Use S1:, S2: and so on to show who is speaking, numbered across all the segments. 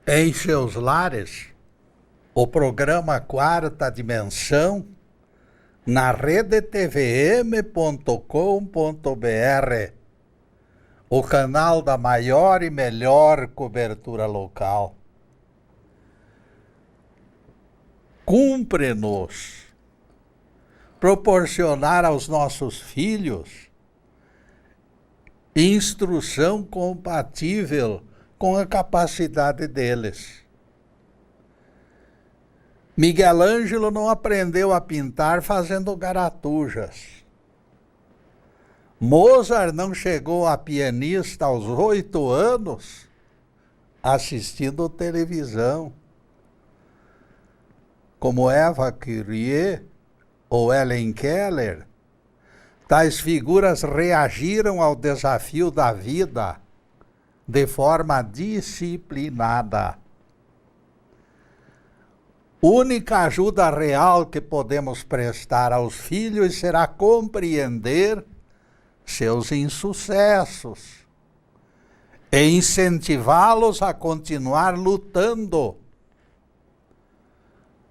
S1: Em seus lares, o programa Quarta Dimensão, na rede tvm.com.br, o canal da maior e melhor cobertura local. Cumpre-nos proporcionar aos nossos filhos instrução compatível com a capacidade deles. Miguel Ângelo não aprendeu a pintar fazendo garatujas. Mozart não chegou a pianista aos 8 anos assistindo televisão. Como Eva Curie ou Helen Keller, tais figuras reagiram ao desafio da vida de forma disciplinada. Única ajuda real que podemos prestar aos filhos será compreender seus insucessos e incentivá-los a continuar lutando.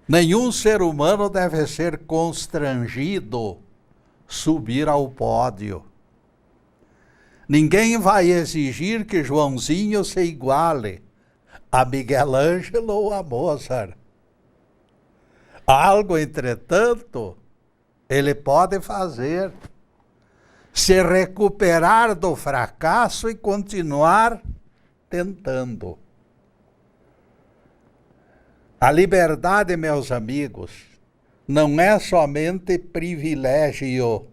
S1: Nenhum ser humano deve ser constrangido subir ao pódio. Ninguém vai exigir que Joãozinho se iguale a Miguel Ângelo ou a Mozart. Algo, entretanto, ele pode fazer: se recuperar do fracasso e continuar tentando. A liberdade, meus amigos, não é somente privilégio.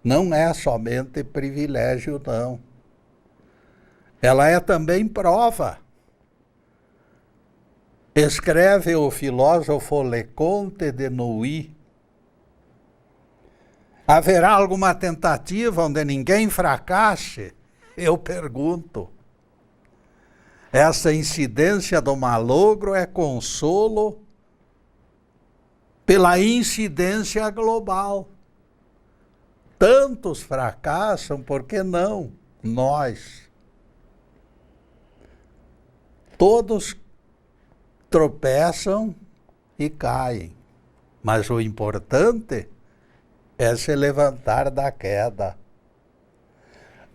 S1: Não é somente privilégio, não. Ela é também prova. Escreve o filósofo Leconte de Nouilly. Haverá alguma tentativa onde ninguém fracasse? Eu pergunto. Essa incidência do malogro é consolo pela incidência global. Tantos fracassam, por que não nós? Todos tropeçam e caem, mas o importante é se levantar da queda.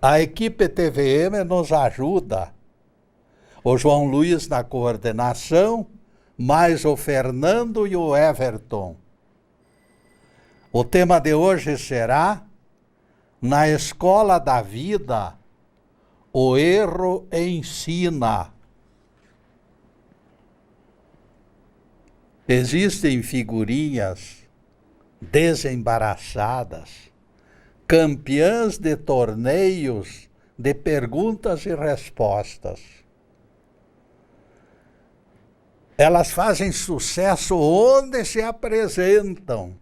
S1: A equipe TVM nos ajuda. O João Luiz na coordenação, mais o Fernando e o Everton. O tema de hoje será: na escola da vida, o erro ensina. Existem figurinhas desembaraçadas, campeãs de torneios de perguntas e respostas. Elas fazem sucesso onde se apresentam,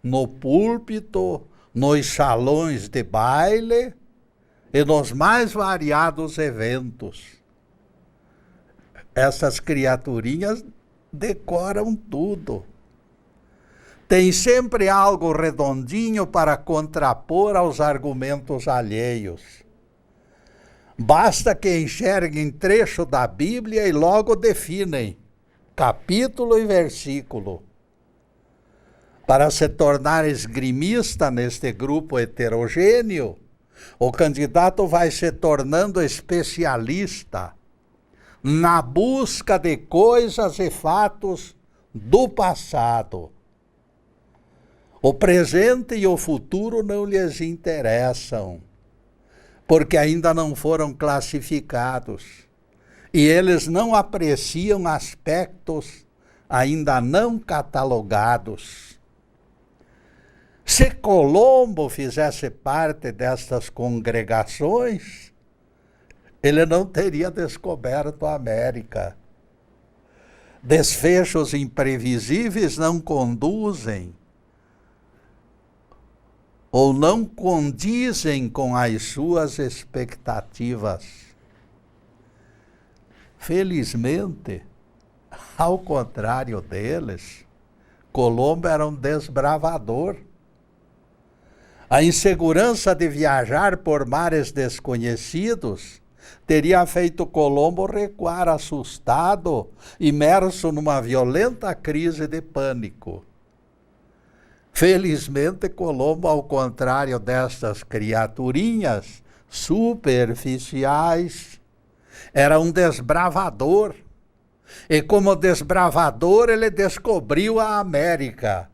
S1: no púlpito, nos salões de baile e nos mais variados eventos. Essas criaturinhas decoram tudo. Tem sempre algo redondinho para contrapor aos argumentos alheios. Basta que enxerguem trecho da Bíblia e logo definem capítulo e versículo. Para se tornar esgrimista neste grupo heterogêneo, o candidato vai se tornando especialista na busca de coisas e fatos do passado. O presente e o futuro não lhes interessam, porque ainda não foram classificados. E eles não apreciam aspectos ainda não catalogados. Se Colombo fizesse parte destas congregações, ele não teria descoberto a América. Desfechos imprevisíveis não conduzem ou não condizem com as suas expectativas. Felizmente, ao contrário deles, Colombo era um desbravador. A insegurança de viajar por mares desconhecidos teria feito Colombo recuar assustado, imerso numa violenta crise de pânico. Felizmente, Colombo, ao contrário destas criaturinhas superficiais, era um desbravador. E como desbravador, ele descobriu a América.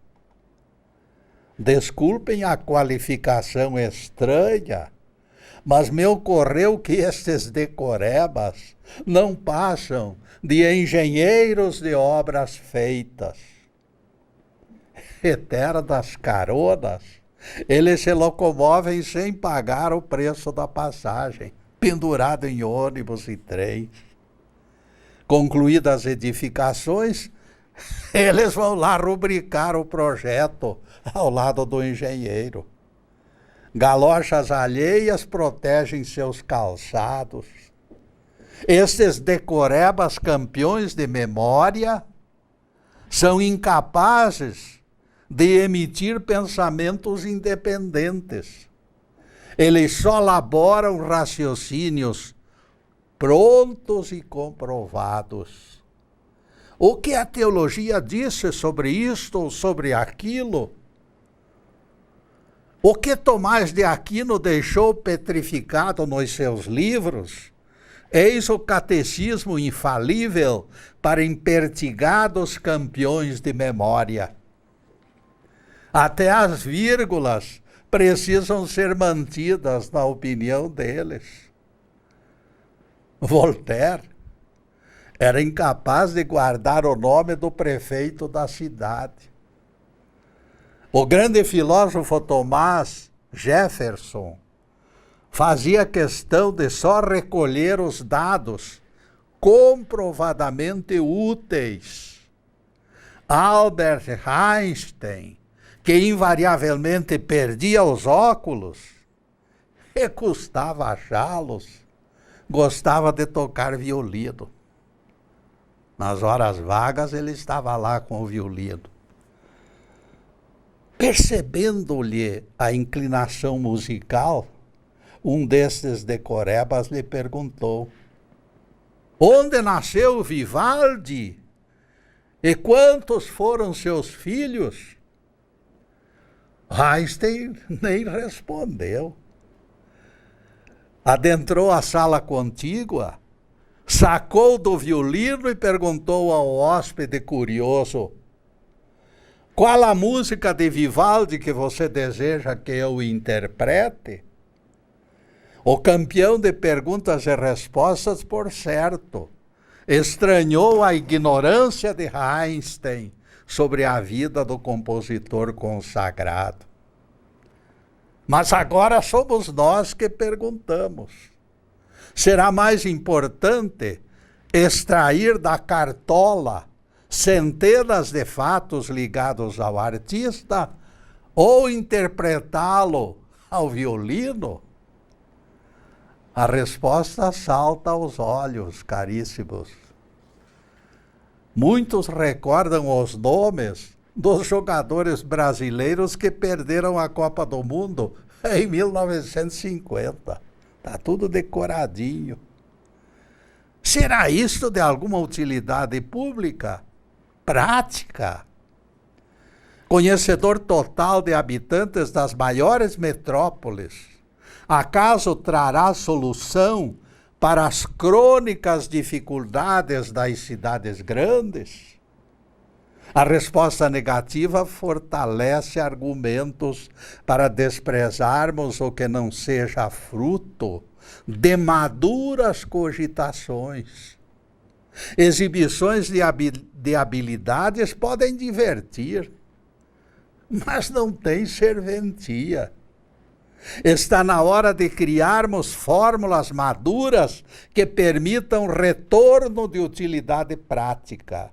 S1: Desculpem a qualificação estranha, mas me ocorreu que estes decorebas não passam de engenheiros de obras feitas. Eternas caronas, eles se locomovem sem pagar o preço da passagem, pendurado em ônibus e trens. Concluídas as edificações, eles vão lá rubricar o projeto ao lado do engenheiro. Galochas alheias protegem seus calçados. Estes decorebas campeões de memória são incapazes de emitir pensamentos independentes. Eles só elaboram raciocínios prontos e comprovados. O que a teologia disse sobre isto ou sobre aquilo? O que Tomás de Aquino deixou petrificado nos seus livros? Eis o catecismo infalível para impertigados campeões de memória. Até as vírgulas precisam ser mantidas na opinião deles. Voltaire era incapaz de guardar o nome do prefeito da cidade. O grande filósofo Thomas Jefferson fazia questão de só recolher os dados comprovadamente úteis. Albert Einstein, que invariavelmente perdia os óculos, e custava achá-los, gostava de tocar violino. Nas horas vagas ele estava lá com o violino. Percebendo-lhe a inclinação musical, um destes decorebas lhe perguntou: onde nasceu Vivaldi? E quantos foram seus filhos? Einstein nem respondeu. Adentrou a sala contígua, sacou do violino e perguntou ao hóspede curioso: qual a música de Vivaldi que você deseja que eu interprete? O campeão de perguntas e respostas, por certo, estranhou a ignorância de Einstein sobre a vida do compositor consagrado. Mas agora somos nós que perguntamos: será mais importante extrair da cartola centenas de fatos ligados ao artista ou interpretá-lo ao violino? A resposta salta aos olhos, caríssimos. Muitos recordam os nomes dos jogadores brasileiros que perderam a Copa do Mundo em 1950. Está tudo decoradinho. Será isto de alguma utilidade pública? Prática? Conhecedor total de habitantes das maiores metrópoles, acaso trará solução para as crônicas dificuldades das cidades grandes? A resposta negativa fortalece argumentos para desprezarmos o que não seja fruto de maduras cogitações. Exibições de habilidades podem divertir, mas não tem serventia. Está na hora de criarmos fórmulas maduras que permitam retorno de utilidade prática.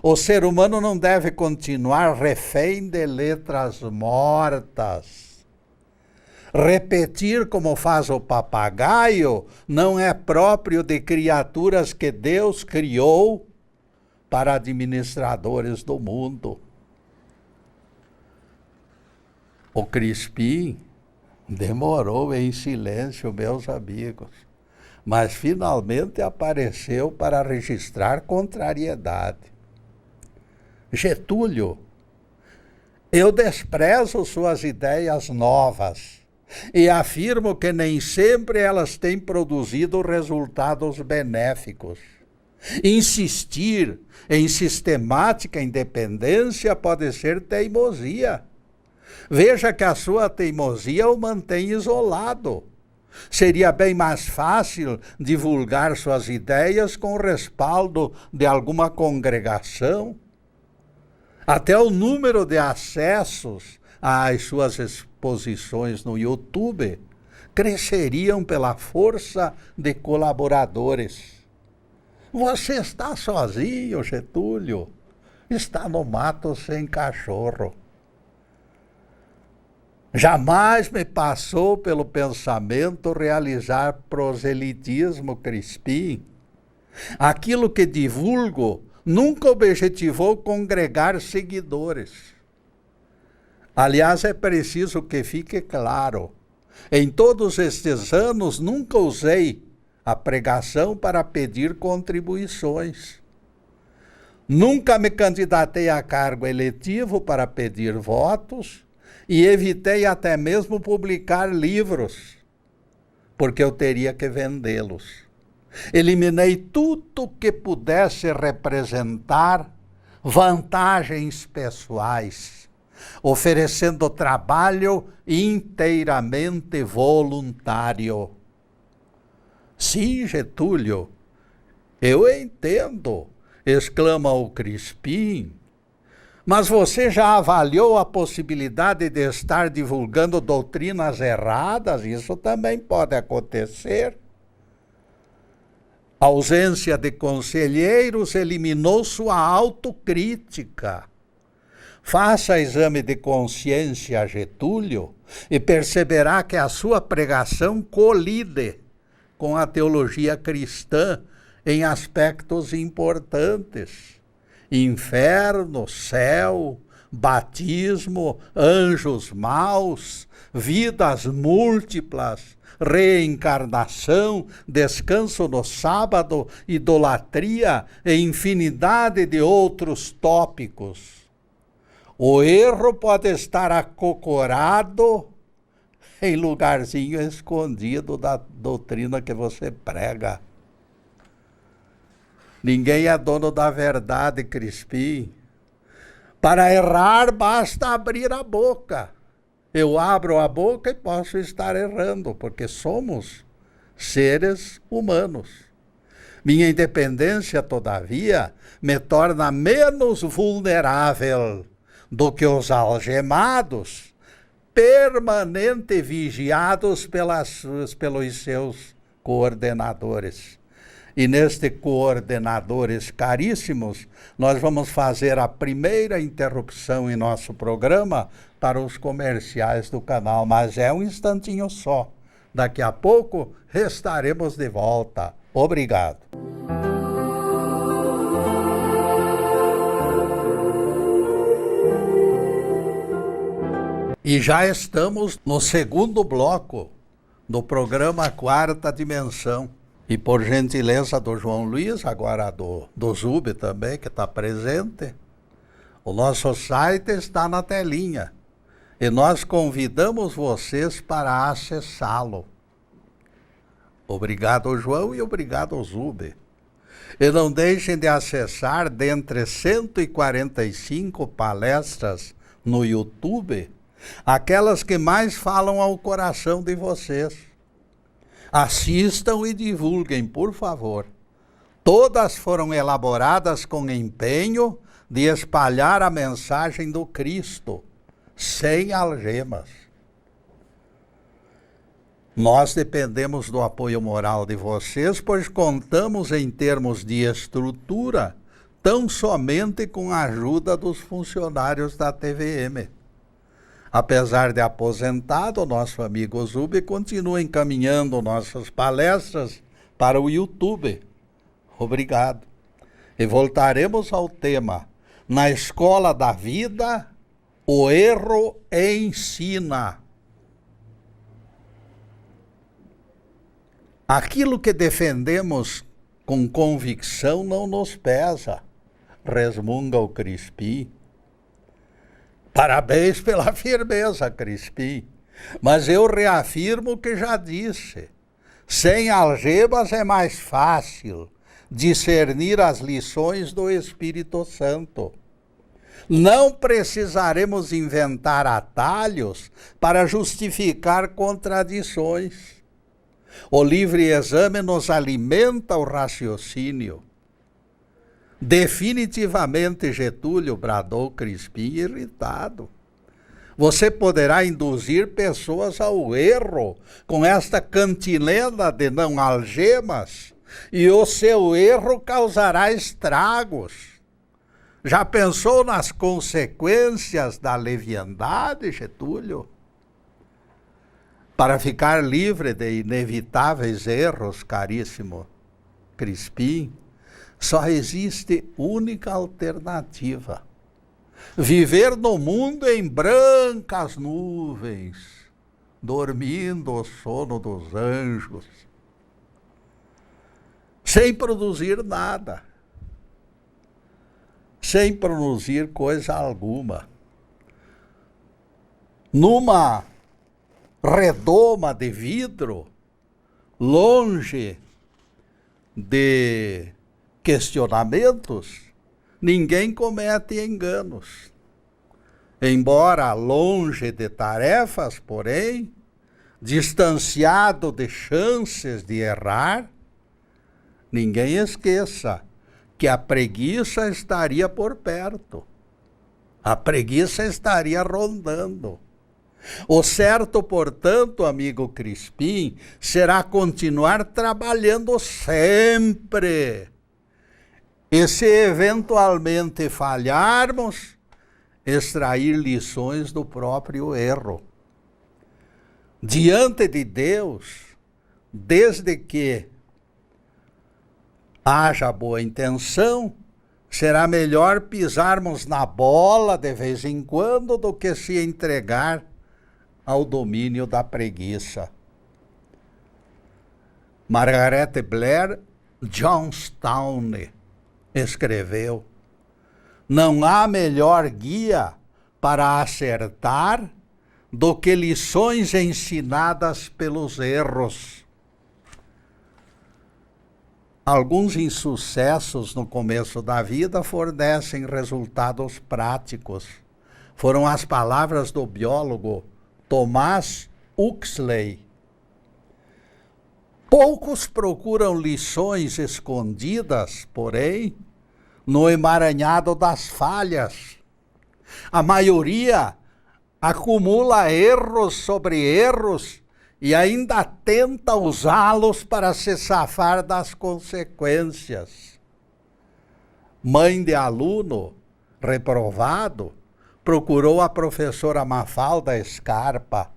S1: O ser humano não deve continuar refém de letras mortas. Repetir como faz o papagaio não é próprio de criaturas que Deus criou para administradores do mundo. O Crispim demorou em silêncio, meus amigos, mas finalmente apareceu para registrar contrariedade. Getúlio, eu desprezo suas ideias novas e afirmo que nem sempre elas têm produzido resultados benéficos. Insistir em sistemática independência pode ser teimosia. Veja que a sua teimosia o mantém isolado. Seria bem mais fácil divulgar suas ideias com o respaldo de alguma congregação. Até o número de acessos às suas exposições no YouTube cresceriam pela força de colaboradores. Você está sozinho, Getúlio. Está no mato sem cachorro. Jamais me passou pelo pensamento realizar proselitismo, Crispim. Aquilo que divulgo nunca objetivou congregar seguidores. Aliás, é preciso que fique claro, em todos estes anos nunca usei a pregação para pedir contribuições. Nunca me candidatei a cargo eletivo para pedir votos e evitei até mesmo publicar livros, porque eu teria que vendê-los. Eliminei tudo que pudesse representar vantagens pessoais, oferecendo trabalho inteiramente voluntário. Sim, Getúlio, eu entendo, exclama o Crispim, mas você já avaliou a possibilidade de estar divulgando doutrinas erradas? Isso também pode acontecer. A ausência de conselheiros eliminou sua autocrítica. Faça exame de consciência, Getúlio, e perceberá que a sua pregação colide com a teologia cristã em aspectos importantes. Inferno, céu, batismo, anjos maus, vidas múltiplas, reencarnação, descanso no sábado, idolatria e infinidade de outros tópicos. O erro pode estar acocorado em lugarzinho escondido da doutrina que você prega. Ninguém é dono da verdade, Crispim. Para errar, basta abrir a boca. Eu abro a boca e posso estar errando, porque somos seres humanos. Minha independência, todavia, me torna menos vulnerável do que os algemados, permanente vigiados pelos seus coordenadores. E neste coordenadores caríssimos, nós vamos fazer a primeira interrupção em nosso programa para os comerciais do canal, mas é um instantinho só. Daqui a pouco estaremos de volta. Obrigado. E já estamos no segundo bloco do programa Quarta Dimensão. E por gentileza do João Luiz, agora do Zube também, que está presente, o nosso site está na telinha. E nós convidamos vocês para acessá-lo. Obrigado, João, e obrigado, Zube. E não deixem de acessar, dentre 145 palestras no YouTube, aquelas que mais falam ao coração de vocês. Assistam e divulguem, por favor. Todas foram elaboradas com empenho de espalhar a mensagem do Cristo, sem algemas. Nós dependemos do apoio moral de vocês, pois contamos em termos de estrutura tão somente com a ajuda dos funcionários da TVM. Apesar de aposentado, o nosso amigo Zube continua encaminhando nossas palestras para o YouTube. Obrigado. E voltaremos ao tema. Na escola da vida, o erro ensina. Aquilo que defendemos com convicção não nos pesa, resmunga o Crispim. Parabéns pela firmeza, Crispim. Mas eu reafirmo o que já disse. Sem algemas é mais fácil discernir as lições do Espírito Santo. Não precisaremos inventar atalhos para justificar contradições. O livre exame nos alimenta o raciocínio. Definitivamente, Getúlio, bradou Crispim irritado. Você poderá induzir pessoas ao erro com esta cantilena de não algemas, e o seu erro causará estragos. Já pensou nas consequências da leviandade, Getúlio? Para ficar livre de inevitáveis erros, caríssimo Crispim, só existe única alternativa: viver no mundo em brancas nuvens, dormindo o sono dos anjos, sem produzir nada, sem produzir coisa alguma, numa redoma de vidro, longe de questionamentos, ninguém comete enganos. Embora longe de tarefas, porém, distanciado de chances de errar, ninguém esqueça que a preguiça estaria por perto. A preguiça estaria rondando. O certo, portanto, amigo Crispim, será continuar trabalhando sempre. E se eventualmente falharmos, extrair lições do próprio erro. Diante de Deus, desde que haja boa intenção, será melhor pisarmos na bola de vez em quando do que se entregar ao domínio da preguiça. Margaret Blair Johnstown escreveu: não há melhor guia para acertar do que lições ensinadas pelos erros. Alguns insucessos no começo da vida fornecem resultados práticos. Foram as palavras do biólogo Thomas Huxley. Poucos procuram lições escondidas, porém, no emaranhado das falhas. A maioria acumula erros sobre erros e ainda tenta usá-los para se safar das consequências. Mãe de aluno reprovado procurou a professora Mafalda Scarpa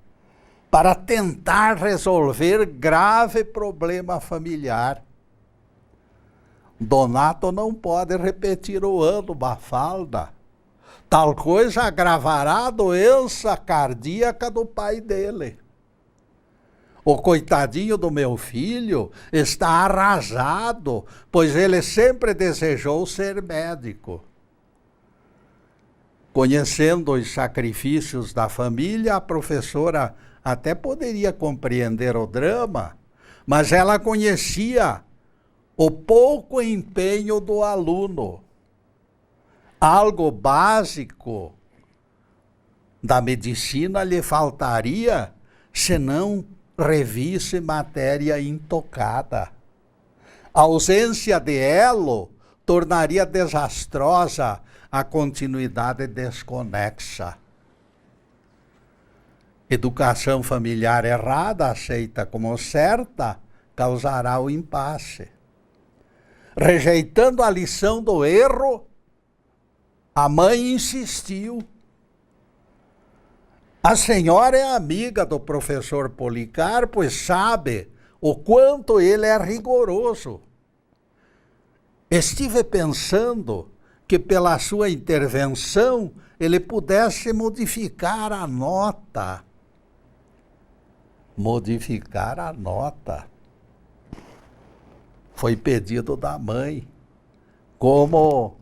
S1: para tentar resolver grave problema familiar. Donato não pode repetir o ano, Mafalda. Tal coisa agravará a doença cardíaca do pai dele. O coitadinho do meu filho está arrasado, pois ele sempre desejou ser médico. Conhecendo os sacrifícios da família, a professora até poderia compreender o drama, mas ela conhecia o pouco empenho do aluno. Algo básico da medicina lhe faltaria se não revisse matéria intocada. A ausência de elo tornaria desastrosa a continuidade desconexa. Educação familiar errada, aceita como certa, causará o impasse. Rejeitando a lição do erro, a mãe insistiu. A senhora é amiga do professor Policarpo e sabe o quanto ele é rigoroso. Estive pensando que pela sua intervenção ele pudesse modificar a nota. Modificar a nota. Foi pedido da mãe, como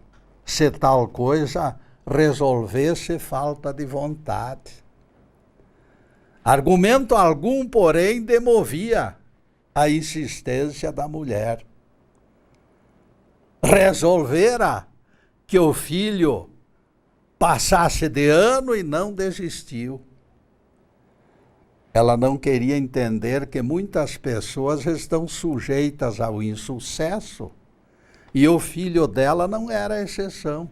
S1: se tal coisa resolvesse falta de vontade. Argumento algum, porém, demovia a insistência da mulher. Resolvera que o filho passasse de ano e não desistiu. Ela não queria entender que muitas pessoas estão sujeitas ao insucesso e o filho dela não era exceção.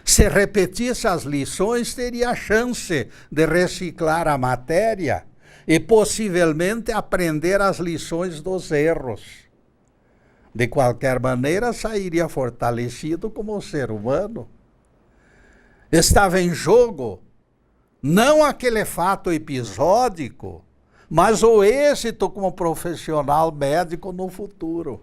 S1: Se repetisse as lições, teria a chance de reciclar a matéria e possivelmente aprender as lições dos erros. De qualquer maneira, sairia fortalecido como ser humano. Estava em jogo não aquele fato episódico, mas o êxito como profissional médico no futuro.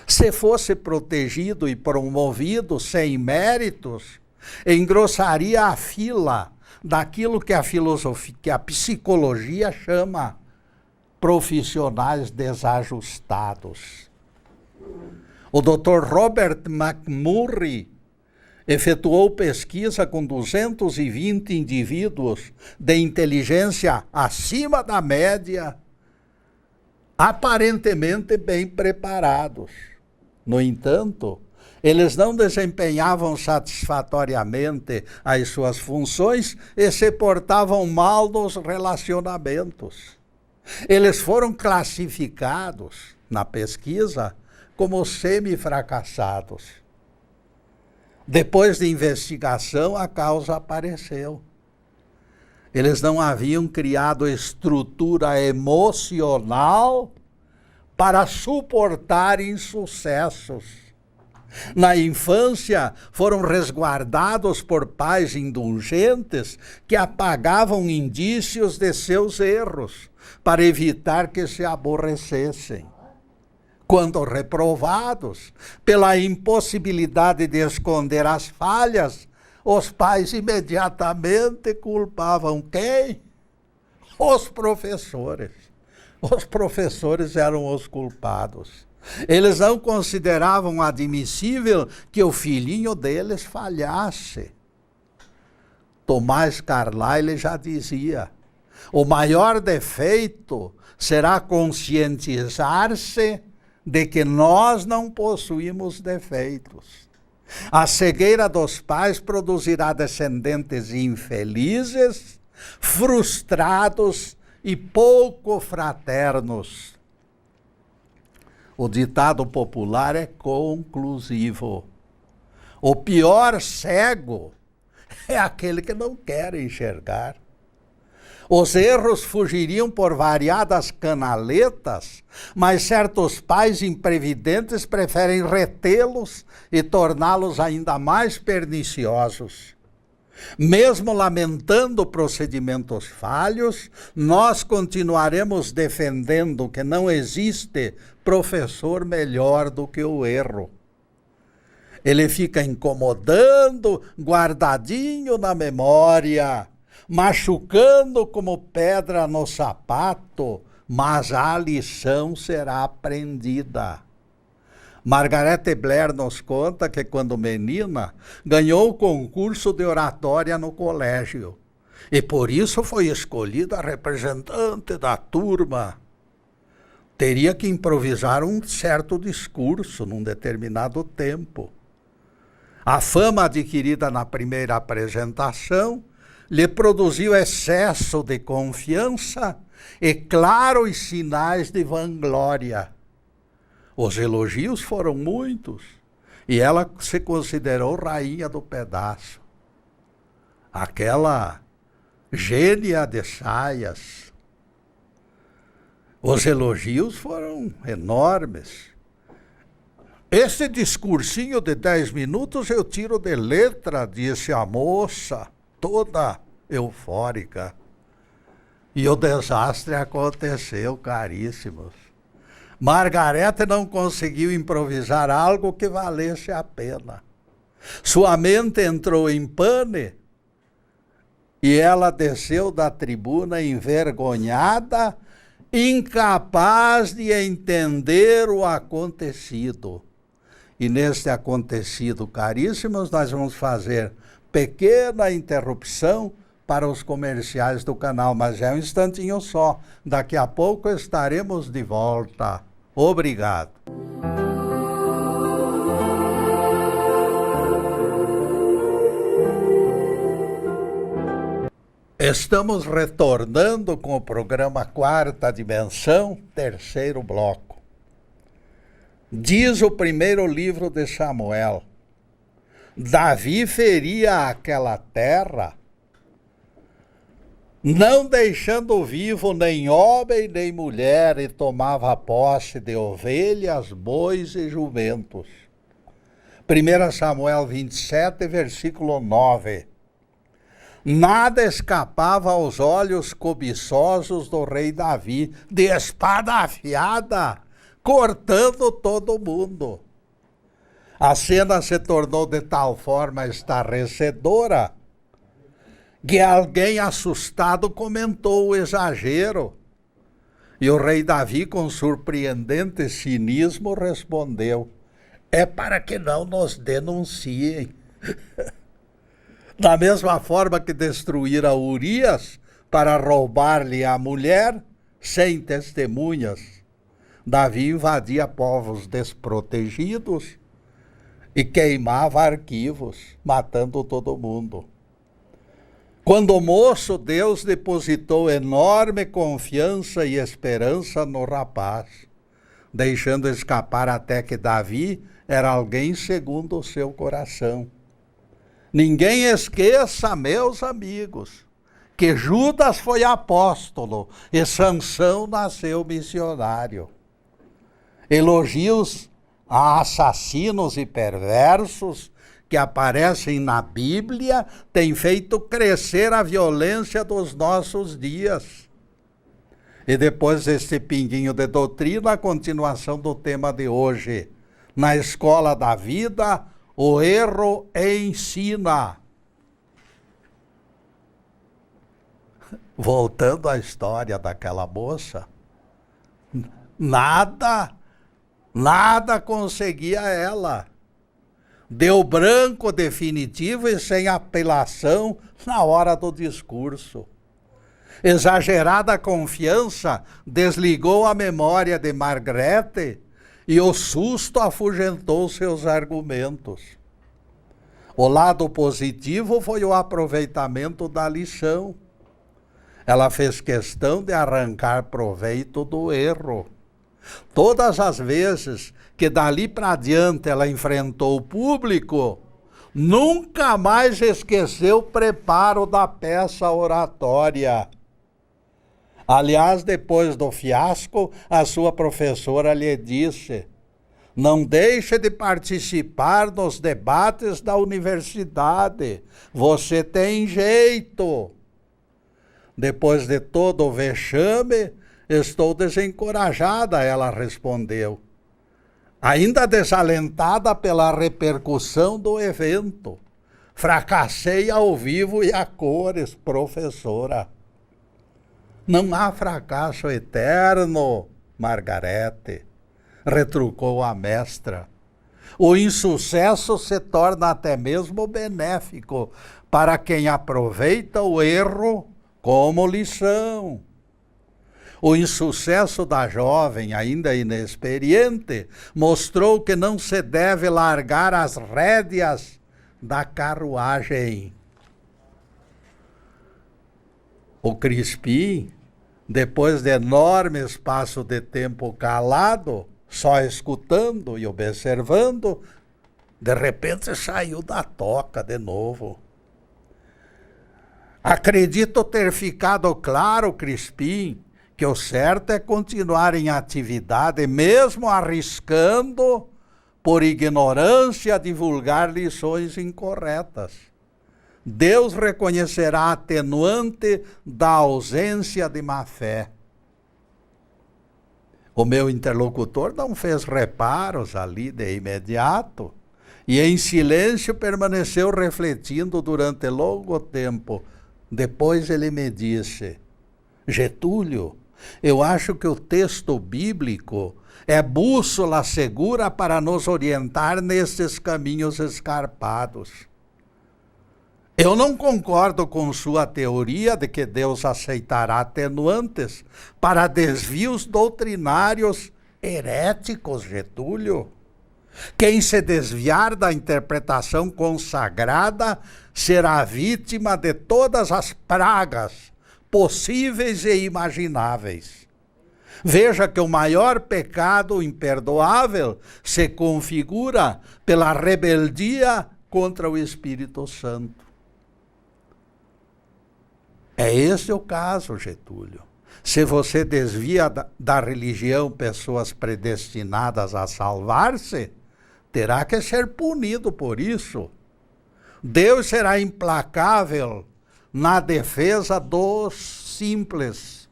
S1: Se fosse protegido e promovido sem méritos, engrossaria a fila daquilo que a filosofia, que a psicologia chama profissionais desajustados. O Dr. Robert McMurray efetuou pesquisa com 220 indivíduos de inteligência acima da média, aparentemente bem preparados. No entanto, eles não desempenhavam satisfatoriamente as suas funções e se portavam mal nos relacionamentos. Eles foram classificados na pesquisa como semi-fracassados. Depois de investigação, a causa apareceu. Eles não haviam criado estrutura emocional para suportar insucessos. Na infância, foram resguardados por pais indulgentes que apagavam indícios de seus erros para evitar que se aborrecessem. Quando reprovados pela impossibilidade de esconder as falhas, os pais imediatamente culpavam quem? Os professores. Os professores eram os culpados. Eles não consideravam admissível que o filhinho deles falhasse. Tomás Carlyle já dizia: o maior defeito será conscientizar-se de que nós não possuímos defeitos. A cegueira dos pais produzirá descendentes infelizes, frustrados e pouco fraternos. O ditado popular é conclusivo. O pior cego é aquele que não quer enxergar. Os erros fugiriam por variadas canaletas, mas certos pais imprevidentes preferem retê-los e torná-los ainda mais perniciosos. Mesmo lamentando procedimentos falhos, nós continuaremos defendendo que não existe professor melhor do que o erro. Ele fica incomodando, guardadinho na memória, machucando como pedra no sapato, mas a lição será aprendida. Margarete Blair nos conta que, quando menina, ganhou o concurso de oratória no colégio e por isso foi escolhida representante da turma. Teria que improvisar um certo discurso num determinado tempo. A fama adquirida na primeira apresentação lhe produziu excesso de confiança e claros sinais de vanglória. Os elogios foram muitos e ela se considerou rainha do pedaço. Aquela gênia de saias. Os elogios foram enormes. Esse discursinho de 10 minutos eu tiro de letra, disse a moça, toda eufórica. E o desastre aconteceu, caríssimos. Margarete não conseguiu improvisar algo que valesse a pena. Sua mente entrou em pane e ela desceu da tribuna envergonhada incapaz de entender o acontecido. E neste acontecido, caríssimos, nós vamos fazer pequena interrupção para os comerciais do canal, mas é um instantinho só. Daqui a pouco estaremos de volta. Obrigado. Estamos retornando com o programa Quarta Dimensão, terceiro bloco. Diz o primeiro livro de Samuel: Davi feria aquela terra, não deixando vivo nem homem nem mulher, e tomava posse de ovelhas, bois e jumentos. 1 Samuel 27, versículo 9. Nada escapava aos olhos cobiçosos do rei Davi, de espada afiada, cortando todo mundo. A cena se tornou de tal forma estarrecedora que alguém assustado comentou o exagero. E o rei Davi, com surpreendente cinismo, respondeu: é para que não nos denunciem. Da mesma forma que destruíra Urias para roubar-lhe a mulher, sem testemunhas, Davi invadia povos desprotegidos e queimava arquivos, matando todo mundo. Quando moço, Deus depositou enorme confiança e esperança no rapaz, deixando escapar até que Davi era alguém segundo o seu coração. Ninguém esqueça, meus amigos, que Judas foi apóstolo e Sansão nasceu missionário. Elogios a assassinos e perversos que aparecem na Bíblia têm feito crescer a violência dos nossos dias. E depois deste pinguinho de doutrina, a continuação do tema de hoje. Na escola da vida, o erro ensina. Voltando à história daquela moça, nada conseguia ela. Deu branco definitivo e sem apelação na hora do discurso. Exagerada confiança desligou a memória de Margarete e o susto afugentou seus argumentos. O lado positivo foi o aproveitamento da lição. Ela fez questão de arrancar proveito do erro. Todas as vezes que dali para diante ela enfrentou o público, nunca mais esqueceu o preparo da peça oratória. Aliás, depois do fiasco, a sua professora lhe disse: não deixe de participar dos debates da universidade, você tem jeito. Depois de todo o vexame, estou desencorajada, ela respondeu, ainda desalentada pela repercussão do evento. Fracassei ao vivo e a cores, professora. Não há fracasso eterno, Margarete, retrucou a mestra. O insucesso se torna até mesmo benéfico para quem aproveita o erro como lição. O insucesso da jovem, ainda inexperiente, mostrou que não se deve largar as rédeas da carruagem. O Crispim, depois de enorme espaço de tempo calado, só escutando e observando, de repente saiu da toca de novo. Acredito ter ficado claro, Crispim, que o certo é continuar em atividade, mesmo arriscando, por ignorância, divulgar lições incorretas. Deus reconhecerá a atenuante da ausência de má-fé. O meu interlocutor não fez reparos ali de imediato e em silêncio permaneceu refletindo durante longo tempo. Depois ele me disse: Getúlio, Eu acho que o texto bíblico é bússola segura para nos orientar nesses caminhos escarpados. Eu não concordo com sua teoria de que Deus aceitará atenuantes para desvios doutrinários heréticos, Getúlio. Quem se desviar da interpretação consagrada será vítima de todas as pragas possíveis e imagináveis. Veja que o maior pecado imperdoável se configura pela rebeldia contra o Espírito Santo. É esse o caso, Getúlio. Se você desvia da religião pessoas predestinadas a salvar-se, terá que ser punido por isso. Deus será implacável na defesa dos simples.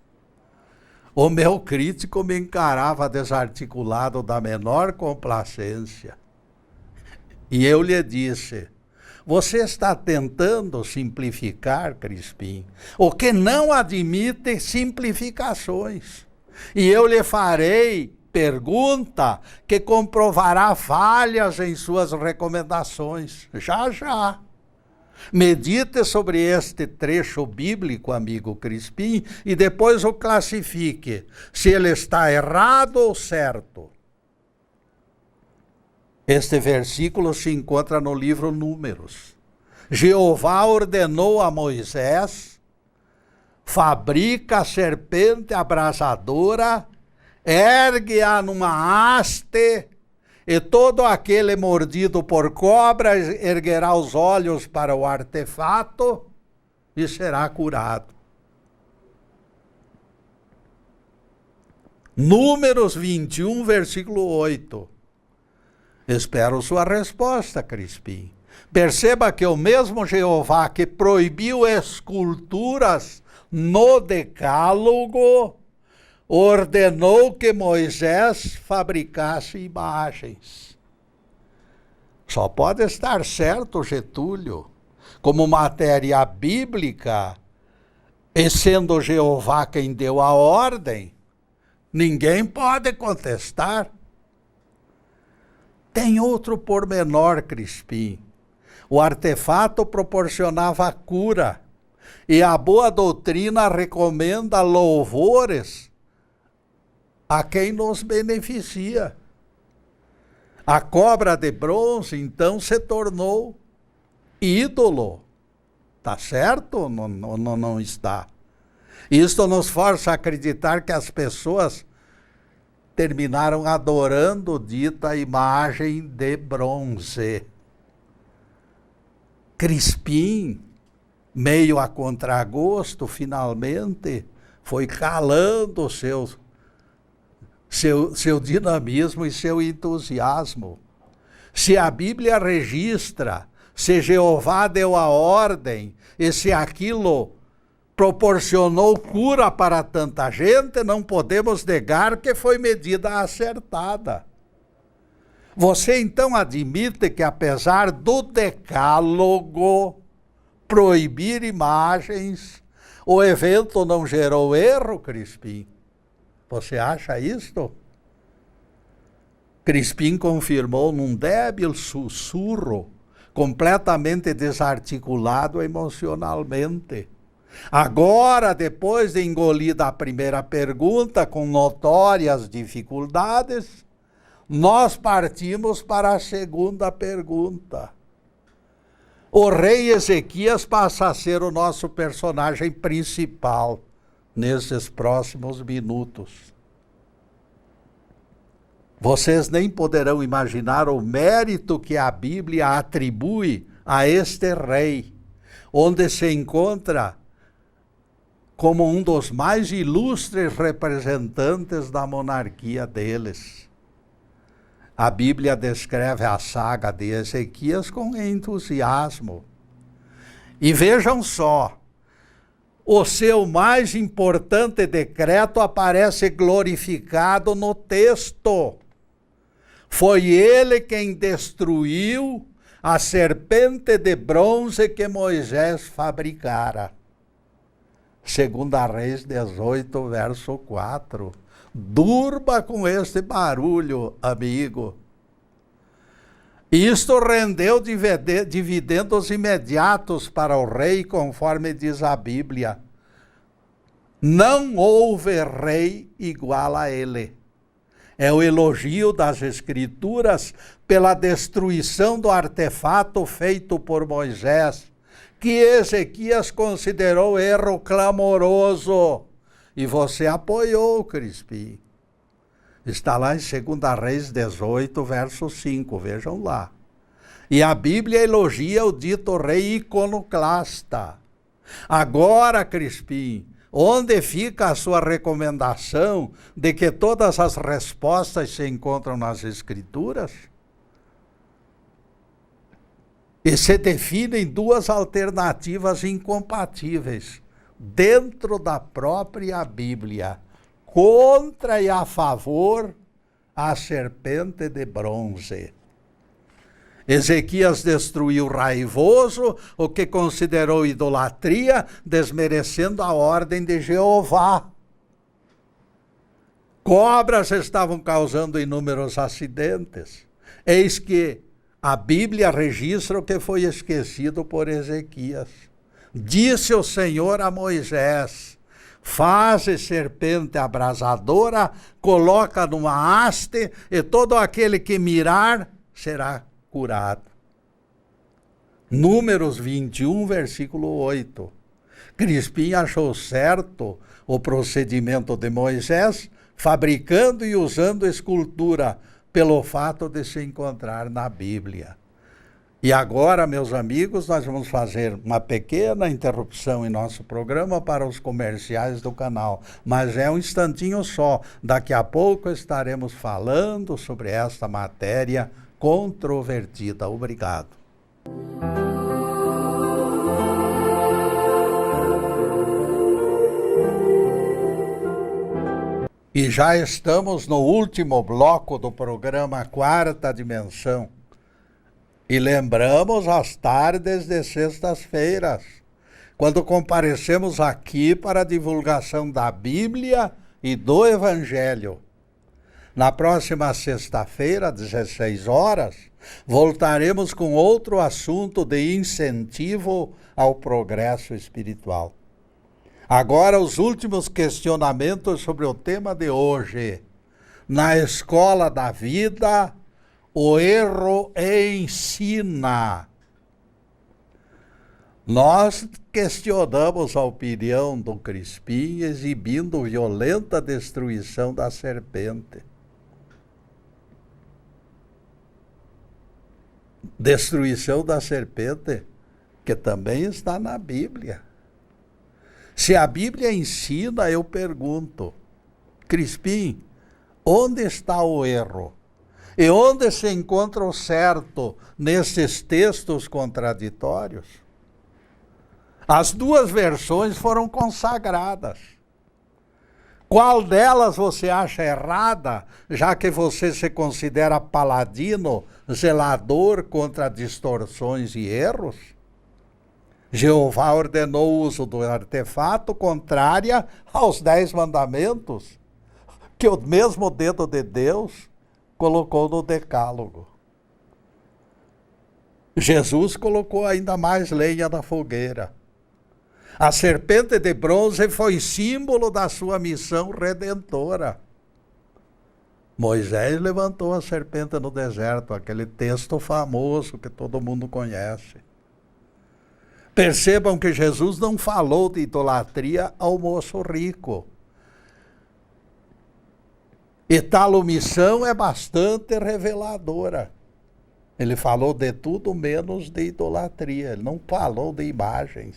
S1: O meu crítico me encarava desarticulado da menor complacência. E eu lhe disse: você está tentando simplificar, Crispim, o que não admite simplificações. E eu lhe farei pergunta que comprovará falhas em suas recomendações. Já, já. Medite sobre este trecho bíblico, amigo Crispim, e depois o classifique, se ele está errado ou certo. Este versículo se encontra no livro Números. Jeová ordenou a Moisés: fabrica a serpente abrasadora, ergue-a numa haste, e todo aquele mordido por cobra erguerá os olhos para o artefato e será curado. Números 21, versículo 8. Espero sua resposta, Crispim. Perceba que o mesmo Jeová que proibiu esculturas no Decálogo ordenou que Moisés fabricasse imagens. Só pode estar certo, Getúlio, como matéria bíblica, e sendo Jeová quem deu a ordem, ninguém pode contestar. Tem outro pormenor, Crispim. O artefato proporcionava cura, e a boa doutrina recomenda louvores a quem nos beneficia. A cobra de bronze, então, se tornou ídolo. Tá certo? Não está. Isto nos força a acreditar que as pessoas terminaram adorando dita imagem de bronze. Crispim, meio a contragosto, finalmente foi calando o seu dinamismo e seu entusiasmo. Se a Bíblia registra, se Jeová deu a ordem, e se aquilo proporcionou cura para tanta gente, não podemos negar que foi medida acertada. Você então admite que, apesar do Decálogo proibir imagens, o evento não gerou erro, Crispim? Você acha isto? Crispim confirmou num débil sussurro, completamente desarticulado emocionalmente. Agora, depois de engolida a primeira pergunta com notórias dificuldades, nós partimos para a segunda pergunta. O rei Ezequias passa a ser o nosso personagem principal nesses próximos minutos. Vocês nem poderão imaginar o mérito que a Bíblia atribui a este rei, onde se encontra como um dos mais ilustres representantes da monarquia deles. A Bíblia descreve a saga de Ezequias com entusiasmo. E vejam só, o seu mais importante decreto aparece glorificado no texto. Foi ele quem destruiu a serpente de bronze que Moisés fabricara. Segunda Reis 18, verso 4. Durma com este barulho, amigo. Isto rendeu dividendos imediatos para o rei, conforme diz a Bíblia. Não houve rei igual a ele. É o elogio das Escrituras pela destruição do artefato feito por Moisés, que Ezequias considerou erro clamoroso. E você apoiou, Crispim. Está lá em 2 Reis 18, verso 5, vejam lá. E a Bíblia elogia o dito rei iconoclasta. Agora, Crispim, onde fica a sua recomendação de que todas as respostas se encontram nas Escrituras? E se definem duas alternativas incompatíveis dentro da própria Bíblia, contra e a favor a serpente de bronze. Ezequias destruiu raivoso o que considerou idolatria, desmerecendo a ordem de Jeová. Cobras estavam causando inúmeros acidentes. Eis que a Bíblia registra o que foi esquecido por Ezequias. Disse o Senhor a Moisés: faze serpente abrasadora, coloca numa haste, e todo aquele que mirar será curado. Números 21, versículo 8. Crispim achou certo o procedimento de Moisés, fabricando e usando escultura, pelo fato de se encontrar na Bíblia. E agora, meus amigos, nós vamos fazer uma pequena interrupção em nosso programa para os comerciais do canal, mas é um instantinho só. Daqui a pouco estaremos falando sobre esta matéria controvertida. Obrigado. E já estamos no último bloco do programa Quarta Dimensão. E lembramos as tardes de sextas-feiras, quando comparecemos aqui para a divulgação da Bíblia e do Evangelho. Na próxima sexta-feira, às 16 horas, voltaremos com outro assunto de incentivo ao progresso espiritual. Agora, os últimos questionamentos sobre o tema de hoje. Na escola da vida, o erro ensina. Nós questionamos a opinião do Crispim, exibindo violenta destruição da serpente. Destruição da serpente, que também está na Bíblia. Se a Bíblia ensina, eu pergunto, Crispim, onde está o erro? E onde se encontra o certo nesses textos contraditórios? As duas versões foram consagradas. Qual delas você acha errada, já que você se considera paladino, zelador contra distorções e erros? Jeová ordenou o uso do artefato contrária aos 10 mandamentos, que o mesmo dedo de Deus colocou no decálogo. Jesus colocou ainda mais lenha na fogueira. A serpente de bronze foi símbolo da sua missão redentora. Moisés levantou a serpente no deserto, aquele texto famoso que todo mundo conhece. Percebam que Jesus não falou de idolatria ao moço rico. E tal omissão é bastante reveladora. Ele falou de tudo menos de idolatria, ele não falou de imagens.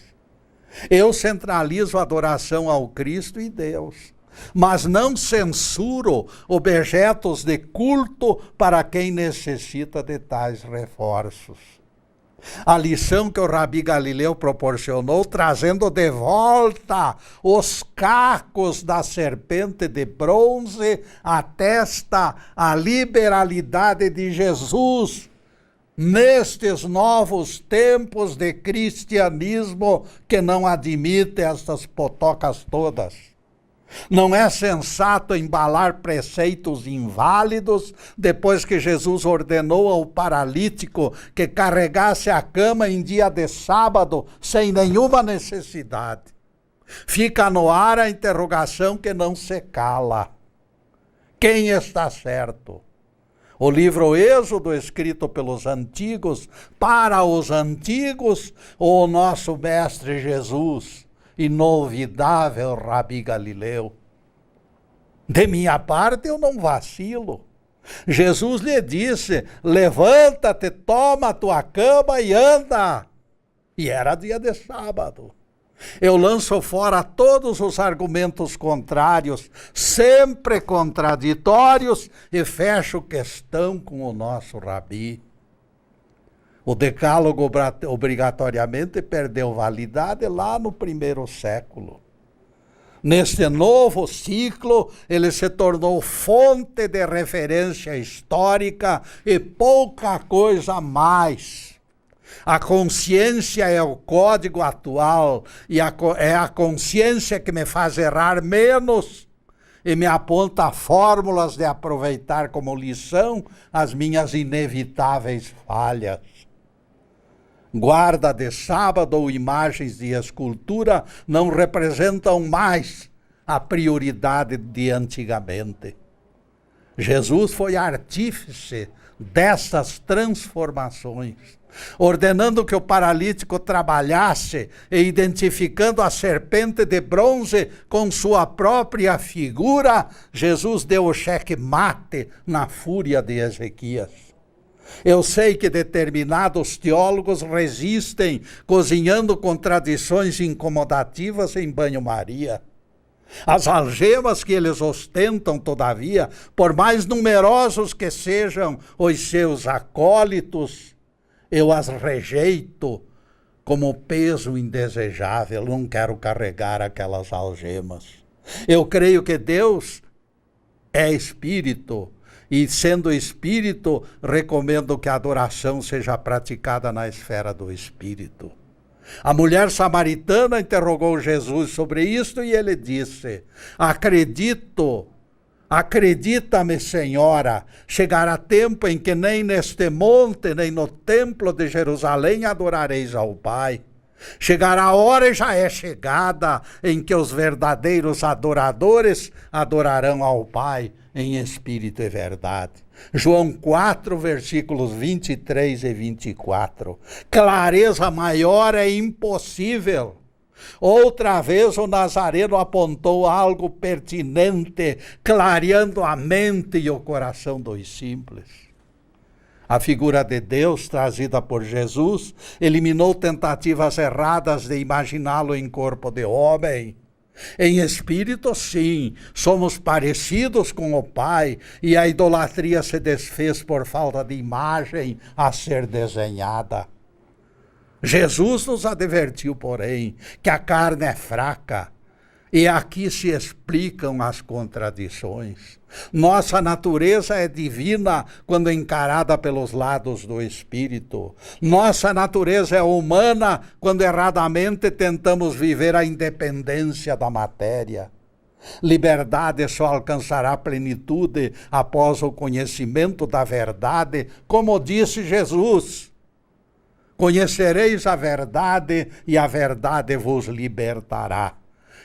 S1: Eu centralizo a adoração ao Cristo e Deus, mas não censuro objetos de culto para quem necessita de tais reforços. A lição que o Rabi Galileu proporcionou, trazendo de volta os cacos da serpente de bronze, atesta a liberalidade de Jesus nestes novos tempos de cristianismo que não admite estas potocas todas. Não é sensato embalar preceitos inválidos depois que Jesus ordenou ao paralítico que carregasse a cama em dia de sábado sem nenhuma necessidade. Fica no ar a interrogação que não se cala. Quem está certo? O livro Êxodo, escrito pelos antigos, para os antigos, ou o nosso Mestre Jesus, inovidável Rabi Galileu? De minha parte, eu não vacilo. Jesus lhe disse: levanta-te, toma a tua cama e anda. E era dia de sábado. Eu lanço fora todos os argumentos contrários, sempre contraditórios, e fecho questão com o nosso Rabi. O decálogo obrigatoriamente perdeu validade lá no primeiro século. Neste novo ciclo, ele se tornou fonte de referência histórica e pouca coisa mais. A consciência é o código atual e é a consciência que me faz errar menos e me aponta fórmulas de aproveitar como lição as minhas inevitáveis falhas. Guarda de sábado ou imagens de escultura não representam mais a prioridade de antigamente. Jesus foi artífice dessas transformações, ordenando que o paralítico trabalhasse e identificando a serpente de bronze com sua própria figura, Jesus deu o cheque-mate na fúria de Ezequias. Eu sei que determinados teólogos resistem, cozinhando contradições incomodativas em banho-maria. As algemas que eles ostentam, todavia, por mais numerosos que sejam os seus acólitos, eu as rejeito como peso indesejável. Não quero carregar aquelas algemas. Eu creio que Deus é espírito, e sendo espírito, recomendo que a adoração seja praticada na esfera do espírito. A mulher samaritana interrogou Jesus sobre isto e ele disse: acredita-me, Senhora, chegará tempo em que nem neste monte, nem no templo de Jerusalém adorareis ao Pai. Chegará a hora, e já é chegada, em que os verdadeiros adoradores adorarão ao Pai em espírito e verdade. João 4, versículos 23 e 24. Clareza maior é impossível. Outra vez o Nazareno apontou algo pertinente, clareando a mente e o coração dos simples. A figura de Deus, trazida por Jesus, eliminou tentativas erradas de imaginá-lo em corpo de homem. Em espírito, sim, somos parecidos com o Pai, e a idolatria se desfez por falta de imagem a ser desenhada. Jesus nos advertiu, porém, que a carne é fraca, e aqui se explicam as contradições. Nossa natureza é divina quando encarada pelos lados do espírito. Nossa natureza é humana quando erradamente tentamos viver a independência da matéria. Liberdade só alcançará plenitude após o conhecimento da verdade, como disse Jesus: conhecereis a verdade e a verdade vos libertará.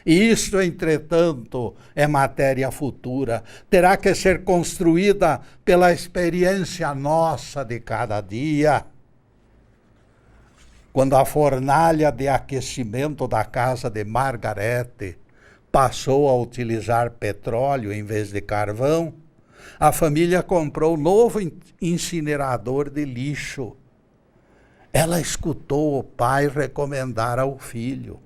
S1: Isto, entretanto, é matéria futura, terá que ser construída pela experiência nossa de cada dia. Quando a fornalha de aquecimento da casa de Margarete passou a utilizar petróleo em vez de carvão, a família comprou novo incinerador de lixo. Ela escutou o pai recomendar ao filho: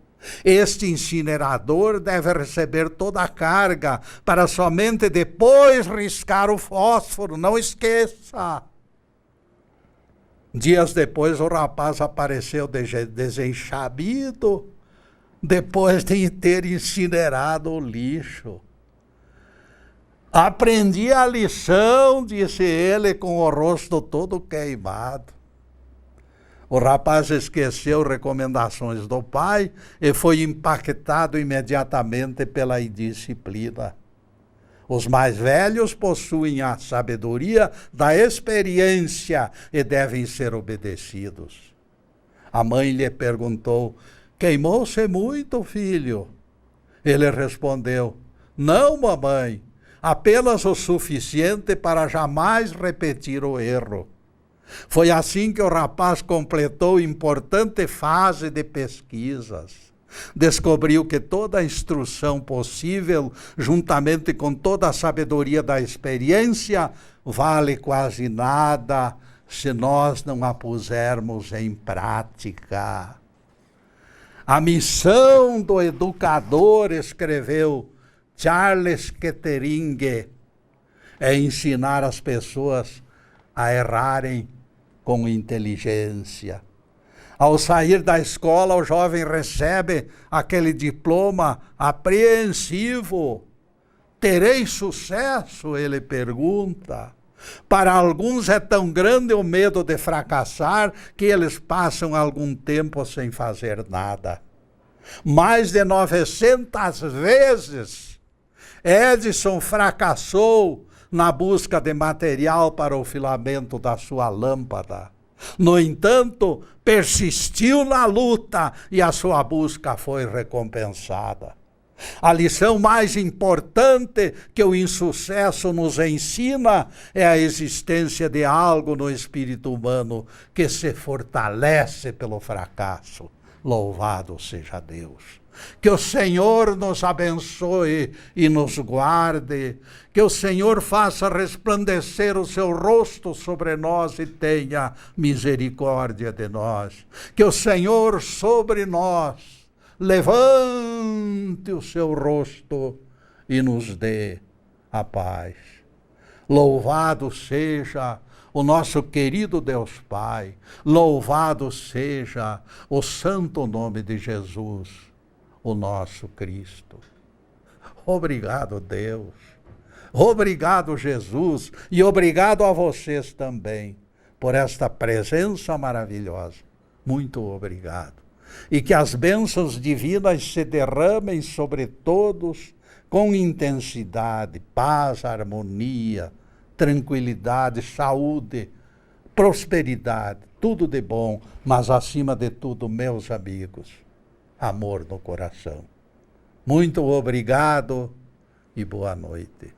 S1: este incinerador deve receber toda a carga para somente depois riscar o fósforo, não esqueça. Dias depois o rapaz apareceu desenchabido, depois de ter incinerado o lixo. Aprendi a lição, disse ele com o rosto todo queimado. O rapaz esqueceu recomendações do pai e foi impactado imediatamente pela indisciplina. Os mais velhos possuem a sabedoria da experiência e devem ser obedecidos. A mãe lhe perguntou: queimou-se muito, filho? Ele respondeu: não, mamãe, apenas o suficiente para jamais repetir o erro. Foi assim que o rapaz completou importante fase de pesquisas. Descobriu que toda a instrução possível, juntamente com toda a sabedoria da experiência, vale quase nada se nós não a pusermos em prática. A missão do educador, escreveu Charles Kettering, é ensinar as pessoas a errarem com inteligência. Ao sair da escola, o jovem recebe aquele diploma apreensivo. Terei sucesso? Ele pergunta. Para alguns é tão grande o medo de fracassar que eles passam algum tempo sem fazer nada. Mais de 900 vezes, Edison fracassou na busca de material para o filamento da sua lâmpada. No entanto, persistiu na luta e a sua busca foi recompensada. A lição mais importante que o insucesso nos ensina é a existência de algo no espírito humano que se fortalece pelo fracasso. Louvado seja Deus. Que o Senhor nos abençoe e nos guarde, que o Senhor faça resplandecer o seu rosto sobre nós e tenha misericórdia de nós. Que o Senhor sobre nós levante o seu rosto e nos dê a paz. Louvado seja o nosso querido Deus Pai, louvado seja o santo nome de Jesus, o nosso Cristo. Obrigado, Deus. Obrigado, Jesus. E obrigado a vocês também por esta presença maravilhosa. Muito obrigado. E que as bênçãos divinas se derramem sobre todos com intensidade, paz, harmonia, tranquilidade, saúde, prosperidade, tudo de bom, mas acima de tudo, meus amigos, amor no coração. Muito obrigado e boa noite.